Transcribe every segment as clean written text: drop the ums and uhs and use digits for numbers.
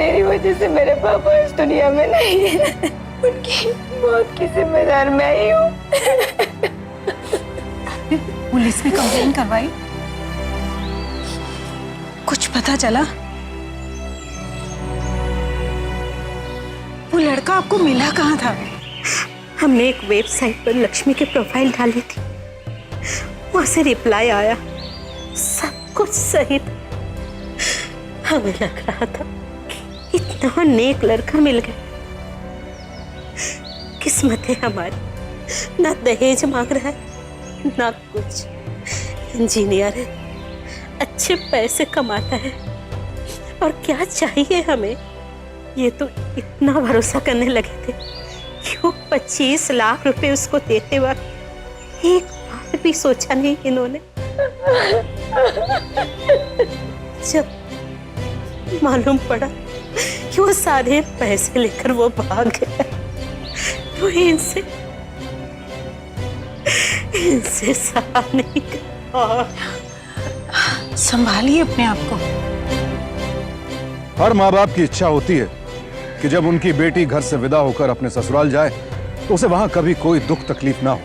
मेरी वजह से मेरे पापा इस दुनिया में नहीं है। उनकी मौत की जिम्मेदार मैं ही हूँ। पुलिस में कंप्लेन करवाई? कुछ पता चला? वो लड़का आपको मिला कहाँ था? हमने एक वेबसाइट पर लक्ष्मी की प्रोफाइल डाली थी, वहां से रिप्लाई आया, सब कुछ सही था। हमें लग रहा था इतना नेक लड़का मिल गया। किस्मत है हमारी, ना दहेज मांग रहा है ना कुछ। इंजीनियर है, अच्छे पैसे कमाता है, और क्या चाहिए हमें। ये तो इतना भरोसा करने लगे थे कि वो 25 लाख रुपए उसको देते वक्त एक बार भी सोचा नहीं इन्होंने। जब मालूम पड़ा कि वो सारे पैसे लेकर वो भाग गया, तो इनसे सहा नहीं कर। संभालिए अपने आप को। हर माँ बाप की इच्छा होती है कि जब उनकी बेटी घर से विदा होकर अपने ससुराल जाए तो उसे वहां कभी कोई दुख तकलीफ ना हो।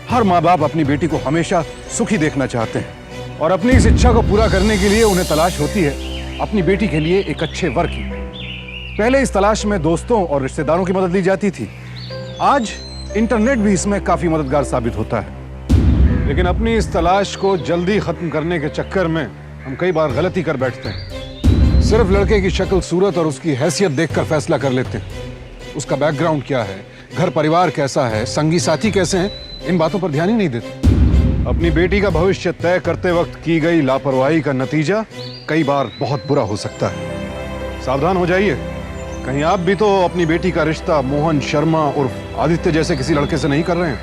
हर माँ बाप अपनी बेटी को हमेशा सुखी देखना चाहते हैं, और अपनी इस इच्छा को पूरा करने के लिए उन्हें तलाश होती है अपनी बेटी के लिए एक अच्छे वर की। पहले इस तलाश में दोस्तों और रिश्तेदारों की मदद ली जाती थी, आज इंटरनेट भी इसमें काफी मददगार साबित होता है। लेकिन अपनी इस तलाश को जल्दी खत्म करने के चक्कर में हम कई बार गलती कर बैठते हैं। सिर्फ लड़के की शक्ल सूरत और उसकी हैसियत देखकर फैसला कर लेते हैं। उसका बैकग्राउंड क्या है, घर परिवार कैसा है, संगी साथी कैसे हैं, इन बातों पर ध्यान ही नहीं देते। अपनी बेटी का भविष्य तय करते वक्त की गई लापरवाही का नतीजा कई बार बहुत बुरा हो सकता है। सावधान हो जाइए, कहीं आप भी तो अपनी बेटी का रिश्ता मोहन शर्मा उर्फ आदित्य जैसे किसी लड़के से नहीं कर रहे हैं।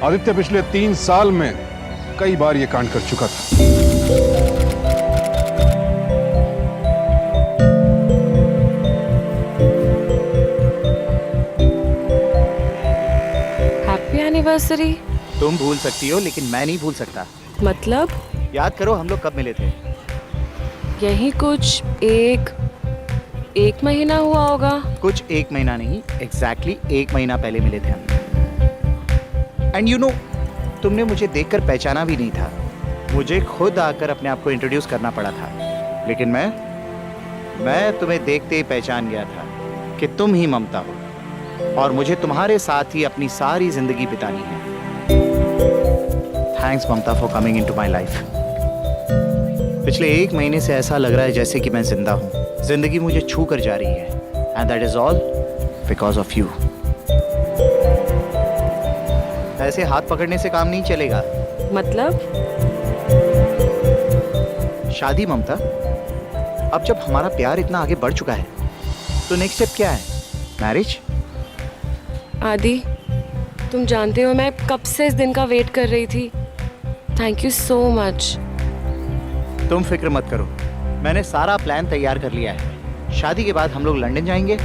आदित्य पिछले 3 साल में कई बार ये कांड कर चुका था। Happy anniversary. तुम भूल सकती हो लेकिन मैं नहीं भूल सकता। मतलब? याद करो हम लोग कब मिले थे। यही कुछ एक महीना हुआ होगा। कुछ 1 महीना नहीं, एग्जैक्टली 1 महीना पहले मिले थे हम। एंड यू नो, तुमने मुझे देखकर पहचाना भी नहीं था। मुझे खुद आकर अपने आप को इंट्रोड्यूस करना पड़ा था, लेकिन मैं तुम्हें देखते ही पहचान गया था कि तुम ही ममता हो और मुझे तुम्हारे साथ ही अपनी सारी जिंदगी बितानी है। Thanks Mamta for coming into my life. पिछले 1 महीने से ऐसा लग रहा है जैसे कि मैं जिंदा हूँ। जिंदगी मुझे छू कर जा रही है, and that is all because of you. ऐसे हाथ पकड़ने से काम नहीं चलेगा। मतलब? शादी ममता। अब जब हमारा प्यार इतना आगे बढ़ चुका है तो नेक्स्ट स्टेप क्या है? मैरिज। आदि, तुम जानते हो मैं कब से इस दिन का वेट कर रही थी। Thank you so much. तुम फिक्र मत करो, मैंने सारा प्लान तैयार कर लिया है। शादी के बाद हम लोग लंदन जाएंगे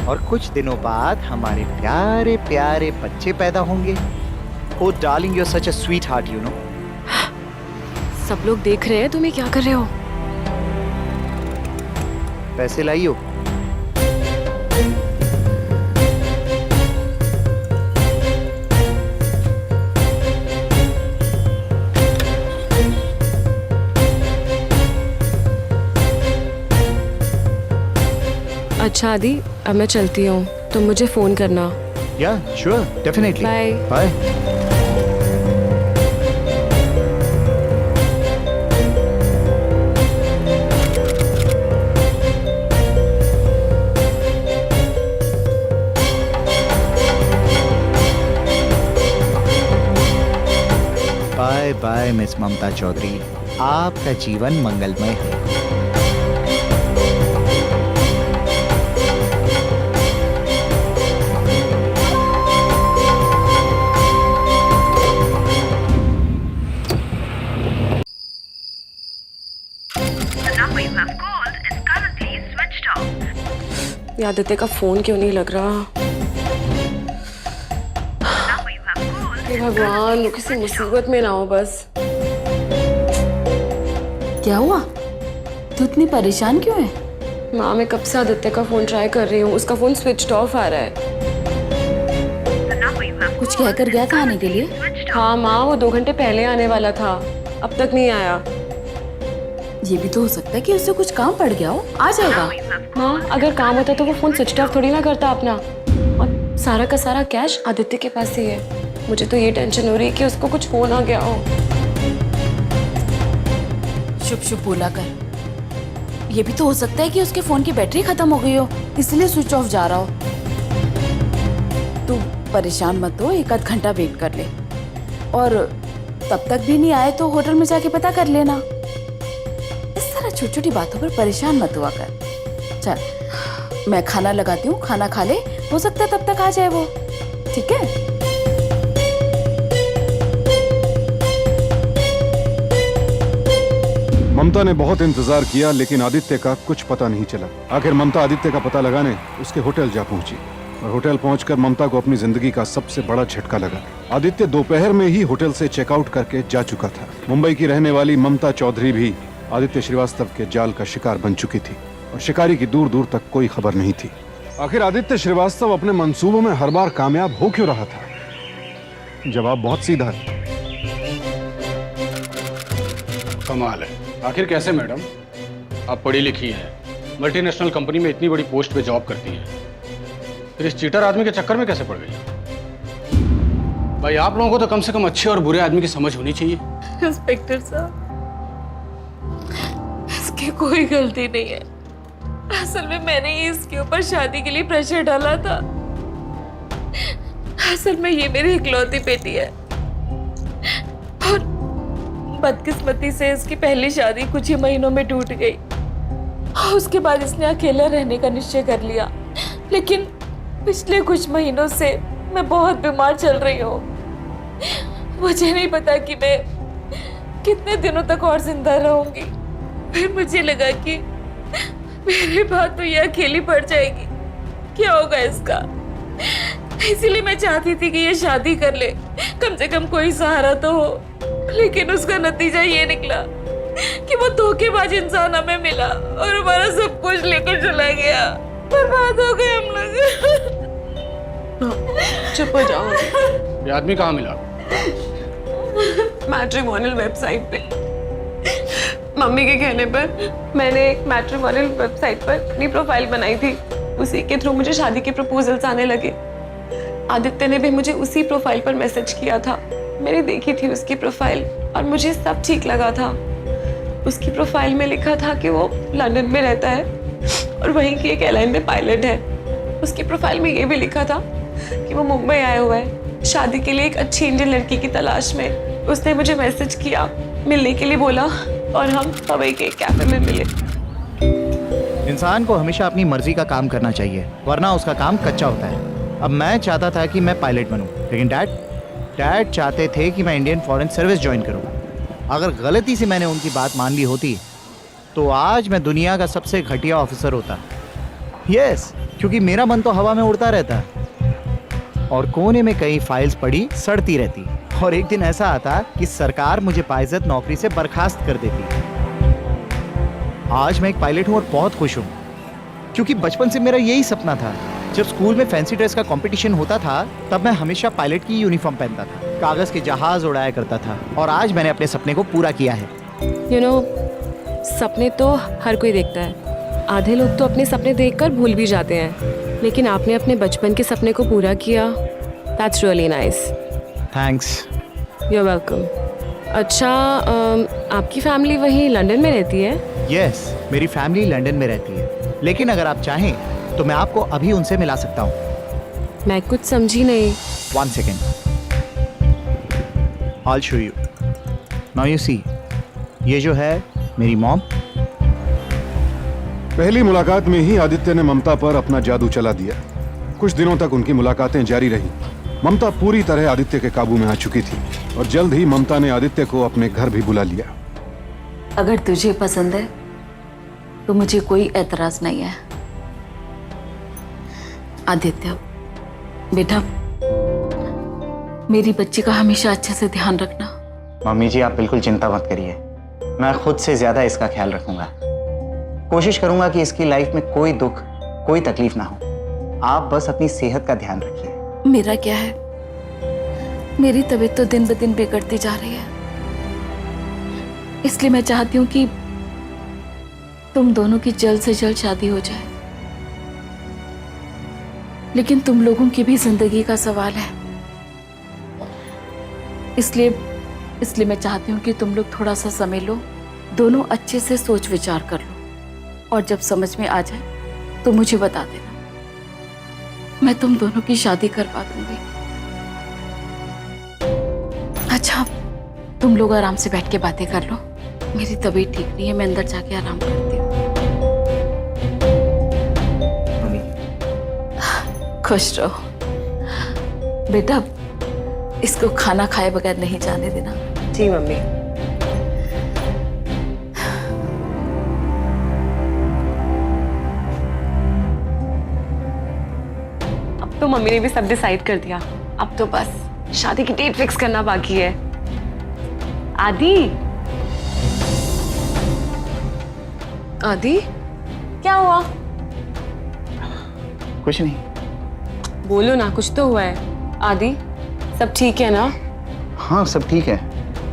और कुछ दिनों बाद हमारे प्यारे प्यारे बच्चे पैदा होंगे। Oh darling, you're such a sweetheart, you know. सब लोग देख रहे हैं तुम्हें क्या कर रहे हो। पैसे लाइयो। अच्छा आदि, अब मैं चलती हूँ, तुम मुझे फोन करना। Yeah sure, definitely. Bye bye. Bye bye miss Mamta Chaudhary, आपका जीवन मंगलमय हो। आदित्य का फोन क्यों नहीं लग रहा? हे भगवान, वो किसी मुसीबत में ना हो बस। क्या हुआ? तू इतनी परेशान क्यों है? माँ, मैं कब से आदित्य का फोन ट्राई कर रही हूँ, उसका फोन स्विच ऑफ आ रहा है। कुछ कहकर गया था आने के लिए? हाँ माँ, वो 2 घंटे पहले आने वाला था, अब तक नहीं आया। ये भी तो हो सकता है कि उससे कुछ काम पड़ गया हो, आ जाएगा। माँ, अगर काम होता तो वो फोन स्विच ऑफ थोड़ी ना करता अपना। और सारा का सारा कैश आदित्य के पास ही है। मुझे तो ये टेंशन हो रही है कि उसको कुछ हो ना गया हो। शुभ शुभ बोला कर। ये भी तो हो सकता है कि उसके फोन की बैटरी खत्म हो गई हो, इसलिए स्विच ऑफ जा रहा हो। तू परेशान मत हो, 1 आध घंटा वेट कर ले, और तब तक भी नहीं आए तो होटल में जाके पता कर लेना। इस तरह छोटी छोटी बातों पर परेशान मत हुआ कर। चल मैं खाना लगाती हूँ, खाना खा ले, हो सकता है तब तक आ जाए वो। ठीक है? ममता ने बहुत इंतजार किया, लेकिन आदित्य का कुछ पता नहीं चला। आखिर ममता आदित्य का पता लगाने उसके होटल जा पहुंची, और होटल पहुंचकर ममता को अपनी जिंदगी का सबसे बड़ा झटका लगा। आदित्य दोपहर में ही होटल से चेकआउट करके जा चुका था। मुंबई की रहने वाली ममता चौधरी भी आदित्य श्रीवास्तव के जाल का शिकार बन चुकी थी, और शिकारी की दूर दूर तक कोई खबर नहीं थी। आखिर आदित्य श्रीवास्तव अपने मंसूबों में हर बार कामयाब हो क्यों रहा था? जवाब बहुत सीधा है। कमाल है। आखिर कैसे मैडम? आप पढ़ी लिखी हैं, मल्टीनेशनल कंपनी में इतनी बड़ी पोस्ट पे जॉब करती हैं, फिर इस चीटर आदमी के चक्कर में कैसे पड़ गई? भाई आप लोगों को तो कम से कम अच्छे और बुरे आदमी की समझ होनी चाहिए। इंस्पेक्टर साहब, इसकी कोई गलती नहीं है। असल में मैंने ही इसके ऊपर शादी के लिए प्रेशर डाला था। असल में ये मेरी इकलौती बेटी है, और बदकिस्मती से इसकी पहली शादी कुछ ही महीनों में टूट गई, और उसके बाद इसने अकेला रहने का निश्चय कर लिया। लेकिन पिछले कुछ महीनों से मैं बहुत बीमार चल रही हूँ। मुझे नहीं पता कि मैं कितने दिनों तक और जिंदा रहूंगी। फिर मुझे लगा कि मेरे बाद तो ये अकेली पड़ जाएगी, क्या होगा इसका। इसीलिए मैं चाहती थी कि ये शादी कर ले, कम से कम कोई सहारा तो हो। लेकिन उसका नतीजा ये निकला कि वो धोखेबाज इंसान हमें मिला और हमारा सब कुछ लेकर चला गया। बर्बाद हो गए हम लोग। चुप हो जाओ। ये आदमी कहाँ मिला? मैट्रिमोनियल वेबसाइट पे। मम्मी के कहने पर मैंने एक मैट्रिमोनियल वेबसाइट पर अपनी प्रोफाइल बनाई थी। उसी के थ्रू मुझे शादी के प्रपोजल्स आने लगे। आदित्य ने भी मुझे उसी प्रोफाइल पर मैसेज किया था। मैंने देखी थी उसकी प्रोफाइल और मुझे सब ठीक लगा था। उसकी प्रोफाइल में लिखा था कि वो लंदन में रहता है और वहीं की एक एयरलाइन में पायलट है। उसकी प्रोफाइल में ये भी लिखा था कि वो मुंबई आया हुआ है शादी के लिए एक अच्छी इंडियन लड़की की तलाश में। उसने मुझे मैसेज किया, मिलने के लिए बोला, और हम पवई के कैफे में मिले। इंसान को हमेशा अपनी मर्जी का काम करना चाहिए, वरना उसका काम कच्चा होता है। अब मैं चाहता था कि मैं पायलट बनूं, लेकिन डैड चाहते थे कि मैं इंडियन फॉरेन सर्विस ज्वाइन करूं। अगर गलती से मैंने उनकी बात मान ली होती तो आज मैं दुनिया का सबसे घटिया ऑफिसर होता। यस, क्योंकि मेरा मन तो हवा में उड़ता रहता और कोने में कई फाइल्स पड़ी सड़ती रहती, और एक दिन ऐसा आता कि सरकार मुझे बाइज्जत नौकरी से बर्खास्त कर देती। आज मैं एक पायलट हूँ और बहुत खुश हूँ, क्योंकि बचपन से मेरा यही सपना था। जब स्कूल में फैंसी ड्रेस का कंपटीशन होता था तब मैं हमेशा पायलट की यूनिफॉर्म पहनता था, कागज के जहाज उड़ाया करता था, और आज मैंने अपने सपने को पूरा किया है। You know, सपने तो हर कोई देखता है। आधे लोग तो अपने सपने देखकर भूल भी जाते हैं, लेकिन आपने अपने बचपन के सपने को पूरा किया। That's really nice. Thanks. You're welcome. अच्छा, आपकी फैमिली वहीं लंदन में रहती है? यस, मेरी फैमिली लंदन में रहती है, लेकिन अगर आप चाहें तो मैं आपको अभी उनसे मिला सकता हूँ। मैं कुछ समझी नहीं। 1 second. I'll show you. Now you see, ये जो है मेरी मॉम। पहली मुलाकात में ही आदित्य ने ममता पर अपना जादू चला दिया। कुछ दिनों तक उनकी मुलाकातें जारी रही। ममता पूरी तरह आदित्य के काबू में आ चुकी थी, और जल्द ही ममता ने आदित्य को अपने घर भी बुला लिया। अगर तुझे पसंद है तो मुझे कोई एतराज नहीं है। आदित्य बेटा, मेरी बच्ची का हमेशा अच्छे से ध्यान रखना। मम्मी जी, आप बिल्कुल चिंता मत करिए, मैं खुद से ज्यादा इसका ख्याल रखूंगा। कोशिश करूंगा कि इसकी लाइफ में कोई दुख, कोई तकलीफ ना हो। आप बस अपनी सेहत का ध्यान रखिए। मेरा क्या है, मेरी तबीयत तो दिन ब दिन बिगड़ती जा रही है, इसलिए मैं चाहती हूँ कि तुम दोनों की जल्द से जल्द शादी हो जाए। लेकिन तुम लोगों की भी जिंदगी का सवाल है, इसलिए मैं चाहती हूँ कि तुम लोग थोड़ा सा समय लो, दोनों अच्छे से सोच विचार कर लो, और जब समझ में आ जाए तो मुझे बता देना, मैं तुम दोनों की शादी करवा दूंगी। अच्छा, तुम लोग आराम से बैठ के बातें कर लो, मेरी तबीयत ठीक नहीं है, मैं अंदर जाके आराम करती हूँ। खुश रहो बेटा, इसको खाना खाए बगैर नहीं जाने देना। जी मम्मी। अब तो मम्मी ने भी सब डिसाइड कर दिया, अब तो बस शादी की डेट फिक्स करना बाकी है। आदि, आदि क्या हुआ? कुछ नहीं। बोलो ना, कुछ तो हुआ है। आदि, सब ठीक है ना? हाँ सब ठीक है।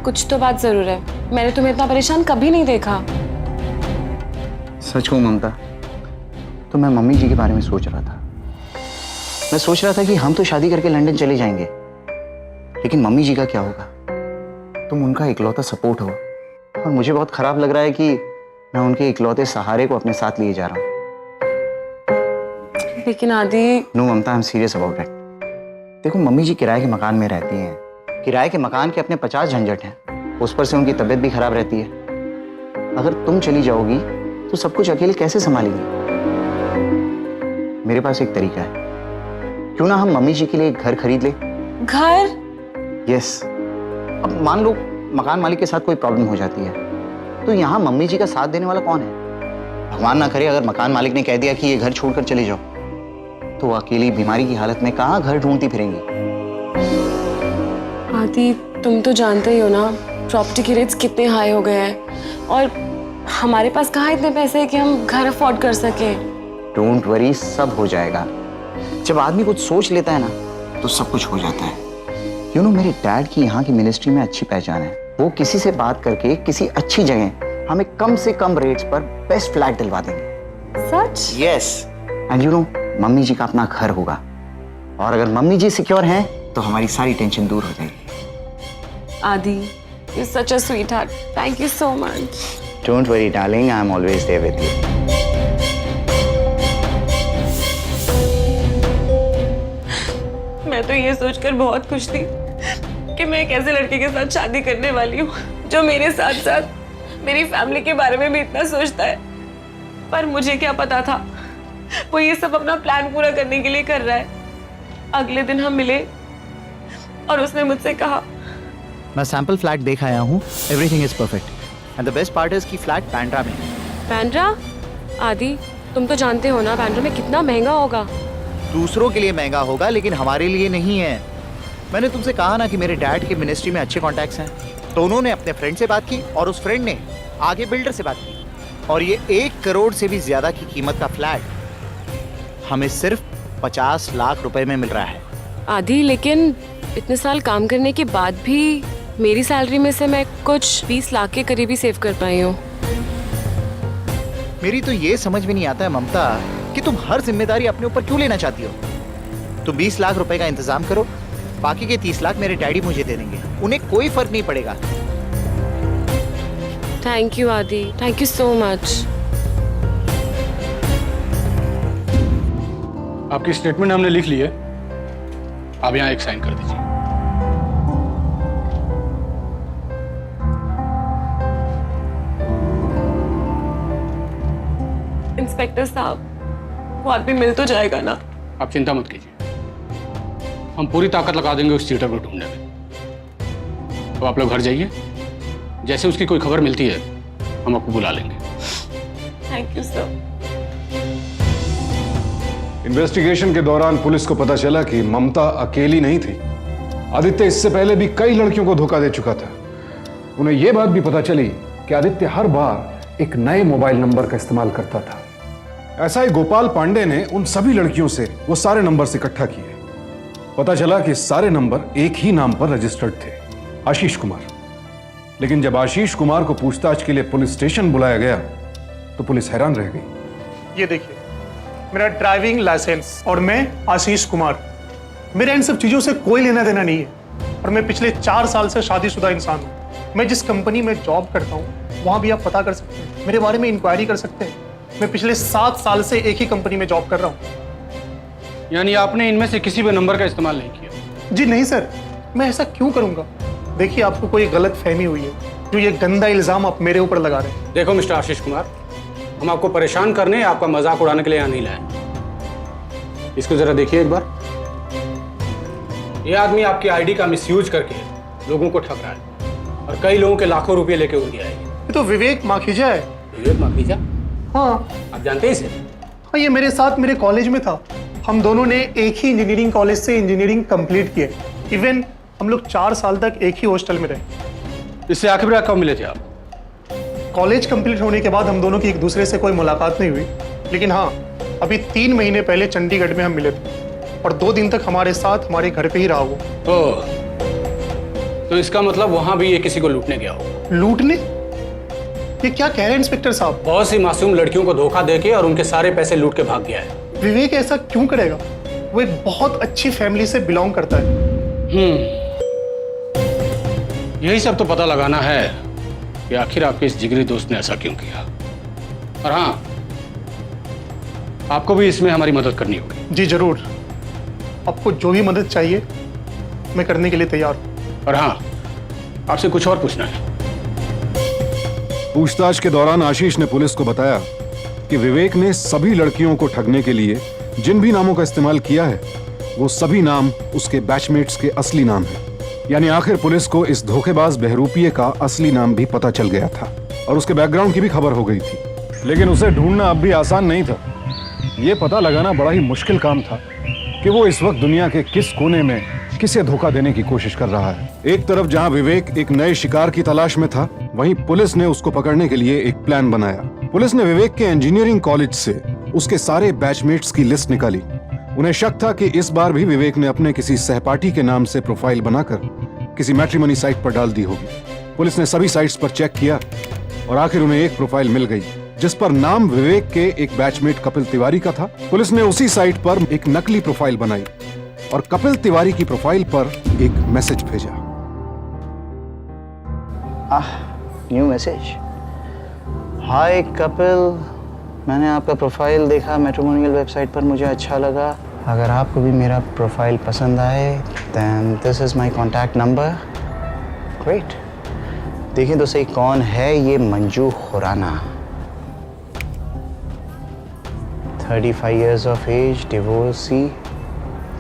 कुछ तो बात जरूर है, मैंने तुम्हें इतना परेशान कभी नहीं देखा। सच कहूं ममता, तो मैं मम्मी जी के बारे में सोच रहा था। मैं सोच रहा था कि हम तो शादी करके लंदन चले जाएंगे, लेकिन मम्मी जी का क्या होगा? तुम उनका इकलौता सपोर्ट हो, और मुझे बहुत खराब लग रहा है कि मैं उनके इकलौते सहारे को अपने साथ लिए जा रहा हूँ। लेकिन Aadi. No Mamta, I am serious about it. देखो, मम्मी जी किराए के मकान में रहती हैं, किराए के मकान के अपने 50 झंझट हैं, उस पर से उनकी तबीयत भी खराब रहती है। अगर तुम चली जाओगी तो सब कुछ अकेले कैसे संभालेंगी? मेरे पास एक तरीका है, क्यों ना हम मम्मी जी के लिए एक घर खरीद ले। घर? यस। अब मान लो मकान मालिक के साथ कोई प्रॉब्लम हो जाती है, तो यहाँ मम्मी जी का साथ देने वाला कौन है? भगवान ना करे अगर मकान मालिक ने कह दिया कि ये घर छोड़कर चले जाओ, तो अकेली बीमारी की हालत में कहाँ घर ढूंढती फिरेंगी? आदि, तुम तो जानते ही हो ना, प्रॉपर्टी के रेट्स कितने हाई हो गए हैं, और हमारे पास कहाँ इतने पैसे हैं कि हम घर अफोर्ड कर सके। डोंट वरी, सब हो जाएगा। जब आदमी कुछ सोच लेता है ना, तो सब कुछ हो जाता है। यू नो, मेरे डैड की यहाँ की मिनिस्ट्री में अच्छी पहचान है। वो किसी से बात करके किसी अच्छी जगह हमें कम से कम रेट्स पर बेस्ट फ्लैट दिलवा देंगे। सच? Yes. And you know, mummy ji का अपना घर होगा, और अगर मम्मी जी सिक्योर हैं तो हमारी सारी टेंशन दूर हो जाएगी। आदि, you're such a sweetheart. Thank you so much. Don't worry, darling. I'm always there with you. मैं तो ये सोचकर बहुत खुश थी कि मैं एक ऐसे लड़के के साथ शादी करने वाली हूँ जो मेरे साथ साथ मेरी फैमिली के बारे में भी इतना सोचता है। पर मुझे क्या पता था वो ये सब अपना प्लान पूरा करने के लिए कर रहा है। अगले दिन हम मिले और उसने मुझसे कहा, मैं सैंपल फ्लैट देख आया हूँ, everything is perfect and the best part is कि फ्लैट बैंड्रा में है। बैंड्रा? आदि, तुम तो जानते हो ना बैंड्रा में कितना महंगा होगा। दूसरों के लिए महंगा होगा, लेकिन हमारे लिए नहीं है। मैंने तुमसे कहा ना कि मेरे डैड के मिनिस्ट्री में अच्छे कॉन्टैक्ट्स हैं, तो उन्होंने अपने फ्रेंड से बात की और उस फ्रेंड ने आगे बिल्डर से बात की, और ये 1 करोड़ से भी ज्यादा की कीमत का फ्लैट हमें सिर्फ 50 लाख रुपए में मिल रहा है। आदि, लेकिन इतने साल काम करने के बाद भी मेरी सैलरी में से मैं कुछ 20 लाख के करीब ही सेव कर पाई हूँ। मेरी तो ये समझ में नहीं आता है ममता कि तुम हर जिम्मेदारी अपने ऊपर क्यों लेना चाहती हो। तुम 20 लाख रुपए का इंतजाम करो, बाकी के 30 लाख मेरे डैडी मुझे दे देंगे, उन्हें कोई फर्क नहीं पड़ेगा। थैंक यू आदि, थैंक यू सो मच। आपकी स्टेटमेंट हमने लिख ली है, आप यहाँ एक साइन कर दीजिए। इंस्पेक्टर साहब, वो आदमी मिल तो जाएगा ना? आप चिंता मत कीजिए, हम पूरी ताकत लगा देंगे उस चीटर को ढूंढने में। तो आप लोग घर जाइए, जैसे उसकी कोई खबर मिलती है हम आपको बुला लेंगे। Thank you sir. इन्वेस्टिगेशन के दौरान पुलिस को पता चला कि ममता अकेली नहीं थी। आदित्य इससे पहले भी कई लड़कियों को धोखा दे चुका था। उन्हें यह बात भी पता चली कि आदित्य हर बार एक नए मोबाइल नंबर का इस्तेमाल करता था। ऐसा ही गोपाल पांडे ने उन सभी लड़कियों से वो सारे नंबर्स इकट्ठा किए। पता चला कि सारे नंबर एक ही नाम पर रजिस्टर्ड थे, आशीष कुमार। लेकिन जब आशीष कुमार को पूछताछ के लिए पुलिस स्टेशन बुलाया गया तो पुलिस हैरान रह गई। ये देखिए मेरा ड्राइविंग लाइसेंस और मैं आशीष कुमार, मेरा इन सब चीजों से कोई लेना देना नहीं है। और मैं पिछले 4 साल से शादीशुदा इंसान हूँ। मैं जिस कंपनी में जॉब करता हूँ वहां भी आप पता कर सकते हैं, मेरे बारे में इंक्वायरी कर सकते हैं। मैं पिछले 7 साल से एक ही कंपनी में जॉब कर रहा हूँ। यानी आपने इनमें से किसी भी नंबर का इस्तेमाल नहीं किया? जी नहीं सर, मैं ऐसा क्यों करूंगा? देखिए आपको कोई गलत फहमी हुई है, जो ये गंदा इल्जाम आप मेरे ऊपर लगा रहे हैं। देखो मिस्टर आशीष कुमार, हम आपको परेशान करने, आपका मजाक उड़ाने के लिए यहाँ नहीं लाए। इसको जरा देखिए एक बार। ये आदमी आपकी आईडी का मिसयूज करके लोगों को ठग रहा है और कई लोगों के लाखों रुपए लेके उड़ गया है। ये तो विवेक माखीजा है। विवेक माखीजा? हाँ, आप जानते हैं इसे? हाँ, ये मेरे साथ मेरे कॉलेज में था। हम दोनों ने एक ही इंजीनियरिंग कॉलेज से इंजीनियरिंग कंप्लीट किए। इवन हम लोग 4 साल तक एक ही हॉस्टल में रहे। इससे आखिर बार कब मिले थे आप? कॉलेज कंप्लीट होने के बाद हम दोनों की एक दूसरे से कोई मुलाकात नहीं हुई, लेकिन हाँ, अभी 3 महीने पहले चंडीगढ़ में हम मिले थे और 2 दिन तक हमारे साथ हमारे घर पे ही रहा वो। तो इसका मतलब वहां भी ये किसी को लूटने गया हो? लूटने? ये क्या कह रहे हैं इंस्पेक्टर साहब? बहुत सी मासूम लड़कियों को धोखा देके और उनके सारे पैसे लूट के भाग गया है। विवेक ऐसा क्यों करेगा? वो एक बहुत अच्छी फैमिली से बिलोंग करता है। यही सब तो पता लगाना है कि आखिर आपके इस जिगरी दोस्त ने ऐसा क्यों किया। और हाँ, आपको भी इसमें हमारी मदद करनी होगी। जी जरूर, आपको जो भी मदद चाहिए मैं करने के लिए तैयार हूँ। और हाँ, आपसे कुछ और पूछना है। पूछताछ के दौरान आशीष ने पुलिस को बताया कि विवेक ने सभी लड़कियों को ठगने के लिए जिन भी नामों का इस्तेमाल किया है वो सभी नाम उसके बैचमेट्स के असली नाम हैं। यानी आखिर पुलिस को इस धोखेबाज बहरूपिये का असली नाम भी पता चल गया था और उसके बैकग्राउंड की भी खबर हो गई थी। लेकिन उसे ढूंढना अब भी आसान नहीं था। ये पता लगाना बड़ा ही मुश्किल काम था कि वो इस वक्त दुनिया के किस कोने में किसे धोखा देने की कोशिश कर रहा है। एक तरफ जहां विवेक एक नए शिकार की तलाश में था, वहीं पुलिस ने उसको पकड़ने के लिए एक प्लान बनाया। पुलिस ने विवेक के इंजीनियरिंग कॉलेज से उसके सारे बैचमेट्स की लिस्ट निकाली। उन्हें शक था कि इस बार भी विवेक ने अपने किसी सहपाठी के नाम से प्रोफाइल बनाकर किसी मैट्रिमोनी साइट पर डाल दी होगी। पुलिस ने सभी साइट्स पर चेक किया और आखिर उन्हें एक प्रोफाइल मिल गई जिस पर नाम विवेक के एक बैचमेट कपिल तिवारी का था। पुलिस ने उसी साइट पर एक नकली प्रोफाइल बनाई और कपिल तिवारी की प्रोफाइल पर एक मैसेज भेजा। New message. हाय कपिल, मैंने आपका प्रोफाइल देखा मैट्रिमोनियल वेबसाइट पर, मुझे अच्छा लगा। अगर आपको भी मेरा प्रोफाइल पसंद आए then this is my contact number. Great. देखें तो सही कौन है ये Manju Khurana. 35 years of age, divorcee,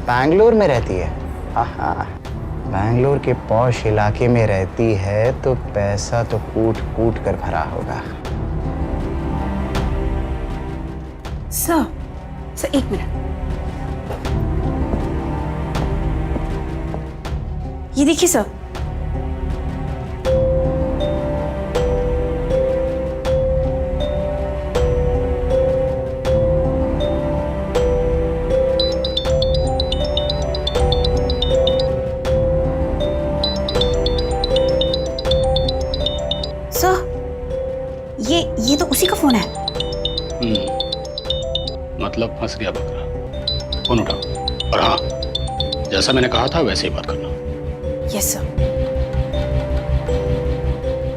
Bangalore में रहती है। हाँ, बैंगलोर के पॉश इलाके में रहती है तो पैसा तो कूट कूट कर भरा होगा। सर 1 मिनट, ये देखिए सर। ये तो उसी का फोन है। मतलब फंस गया बकरा। फोन उठाओ और हाँ, जैसा मैंने कहा था वैसे ही बात करना। Yes sir.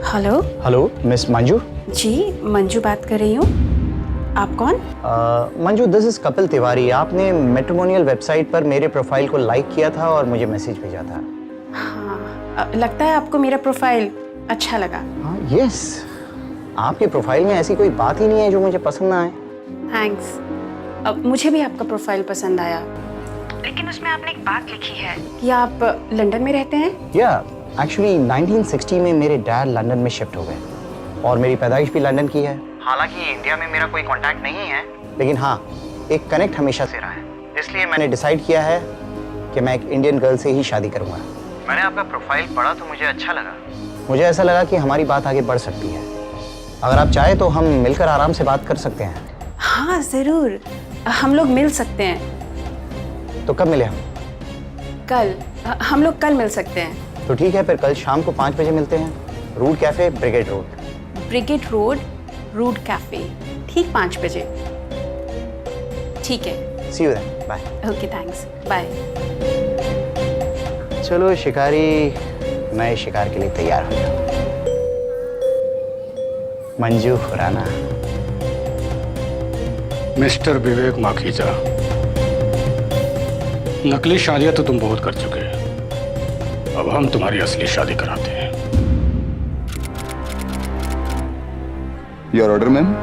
Hello. Hello miss Manju. जी मंजू बात कर रही हूँ। आप कौन? Manju, this is Kapil Tiwari. आपने मैट्रिमोनियल वेबसाइट पर मेरे प्रोफाइल को लाइक किया था और मुझे मैसेज भेजा था। हाँ, लगता है आपको मेरा प्रोफाइल अच्छा लगा। हाँ, यस। आपके प्रोफाइल में ऐसी कोई बात ही नहीं है जो मुझे पसंद ना आए। थैंक्स। मुझे भी आपका प्रोफाइल पसंद आया, लेकिन उसमें आपने एक बात लिखी है कि आप लंदन में रहते हैं। या एक्चुअली 1960 में मेरे डैड लंदन में शिफ्ट हो गए और मेरी पैदाइश भी लंदन की है। हालांकि इंडिया में मेरा कोई कांटेक्ट नहीं है, लेकिन हाँ, एक कनेक्ट हमेशा से रहा है। इसलिए मैंने डिसाइड किया है कि मैं एक इंडियन गर्ल से ही शादी करूंगा। मैंने आपका प्रोफाइल पढ़ा तो मुझे अच्छा लगा। मुझे ऐसा लगा कि हमारी बात आगे बढ़ सकती है। अगर आप चाहे तो हम मिलकर आराम से बात कर सकते हैं। हाँ ज़रूर, हम लोग मिल सकते हैं। तो कब मिले हम? कल, हम लोग कल मिल सकते हैं। तो ठीक है, फिर कल शाम को 5 बजे मिलते हैं। Rude Cafe, Brigade Road. Brigade Road, Rude Cafe, ठीक 5 बजे। ठीक है। See you then, bye. Okay thanks, bye. चलो शिकारी, नए शिकार के लिए तैयार हो जाओ। मंजू खुराना। मिस्टर विवेक माखीजा, नकली शादियां तो तुम बहुत कर चुके हैं, अब हम तुम्हारी असली शादी कराते हैं। Your order ma'am.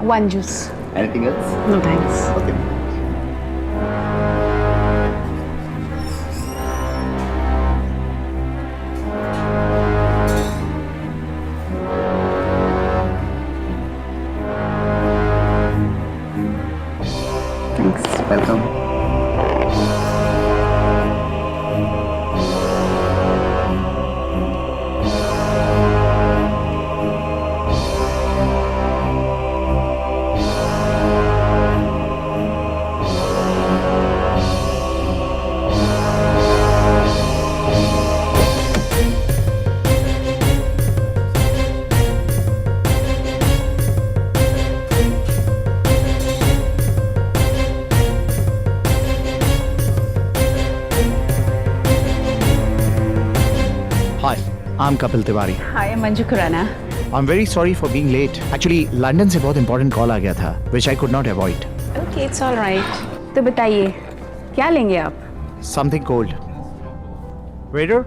One juice. Anything else? No thanks. Okay. Thanks. Welcome. Hi, I'm Kapil Tiwari. Hi, Manju Khurana. I'm very sorry for being late. Actually, London से बहुत important call आ गया था, which I could not avoid. Okay, it's all right. तो बताइए, क्या लेंगे आप? Something cold. Waiter?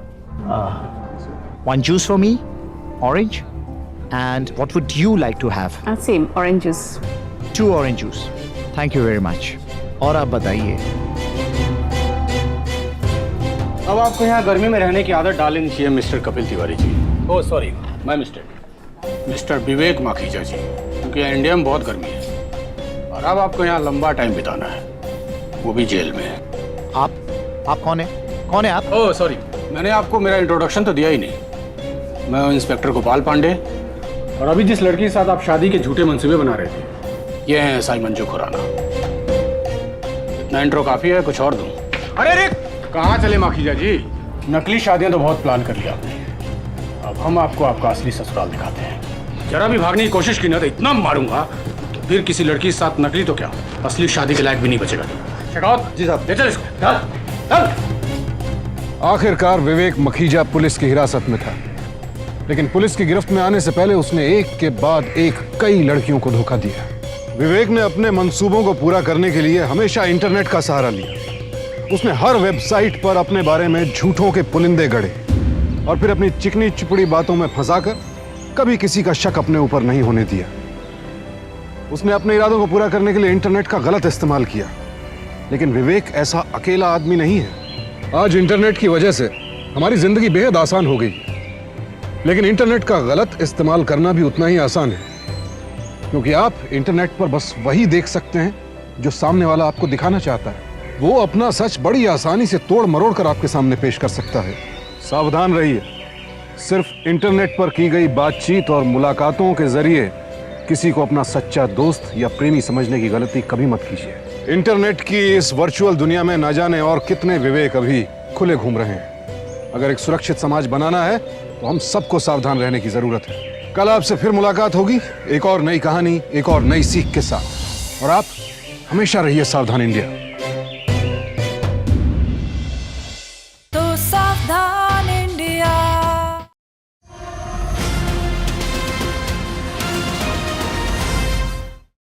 One juice for me, orange. And what would you like to have? Same, orange juice. 2 orange juice. Thank you very much. और आप बताइए। अब आपको यहाँ गर्मी में रहने की आदत डाल लेनी चाहिए mister Kapil Tiwari ji. Oh sorry, my mistake. Mister Vivek Makhija ji, क्योंकि इंडिया में बहुत गर्मी है और अब आपको यहाँ लंबा टाइम बिताना है, वो भी जेल में। आप कौन है? कौन है आप? ओह सॉरी, मैंने आपको मेरा इंट्रोडक्शन तो दिया ही नहीं। मैं हूँ इंस्पेक्टर गोपाल पांडे और अभी जिस लड़की के साथ आप शादी के झूठे मंसूबे बना रहे थे, ये हैं साई मंजू खुराना। इतना इंट्रो काफी है, कुछ और दूं? अरे रे, कहाँ चले माखीजा जी? नकली शादियां तो बहुत प्लान कर लिया आपने, अब हम आपको आपका असली ससुराल दिखाते हैं। जरा भी भागने की कोशिश की ना तो इतना मारूंगा तो फिर किसी लड़की के साथ नकली तो क्या, असली शादी के लायक भी नहीं बचेगा। शेखावत जी साहब, ले चल इसको, चल चल। आखिरकार विवेक मखीजा पुलिस की हिरासत में था, लेकिन पुलिस की गिरफ्त में आने से पहले उसने एक के बाद एक कई लड़कियों को धोखा दिया। विवेक ने अपने मंसूबों को पूरा करने के लिए हमेशा इंटरनेट का सहारा लिया। उसने हर वेबसाइट पर अपने बारे में झूठों के पुलिंदे गढ़े और फिर अपनी चिकनी चुपड़ी बातों में फंसाकर कभी किसी का शक अपने ऊपर नहीं होने दिया। उसने अपने इरादों को पूरा करने के लिए इंटरनेट का गलत इस्तेमाल किया, लेकिन विवेक ऐसा अकेला आदमी नहीं है। आज इंटरनेट की वजह से हमारी जिंदगी बेहद आसान हो गई, लेकिन इंटरनेट का गलत इस्तेमाल करना भी उतना ही आसान है, क्योंकि आप इंटरनेट पर बस वही देख सकते हैं जो सामने वाला आपको दिखाना चाहता है। वो अपना सच बड़ी आसानी से तोड़ मरोड़ कर आपके सामने पेश कर सकता है। सावधान रहिए, सिर्फ इंटरनेट पर की गई बातचीत और मुलाकातों के जरिए किसी को अपना सच्चा दोस्त या प्रेमी समझने की गलती कभी मत कीजिए। इंटरनेट की इस वर्चुअल दुनिया में न जाने और कितने विवेक अभी खुले घूम रहे हैं। अगर एक सुरक्षित समाज बनाना है तो हम सबको सावधान रहने की जरूरत है। कल आपसे फिर मुलाकात होगी एक और नई कहानी, एक और नई सीख के साथ, और आप हमेशा रहिए सावधान इंडिया।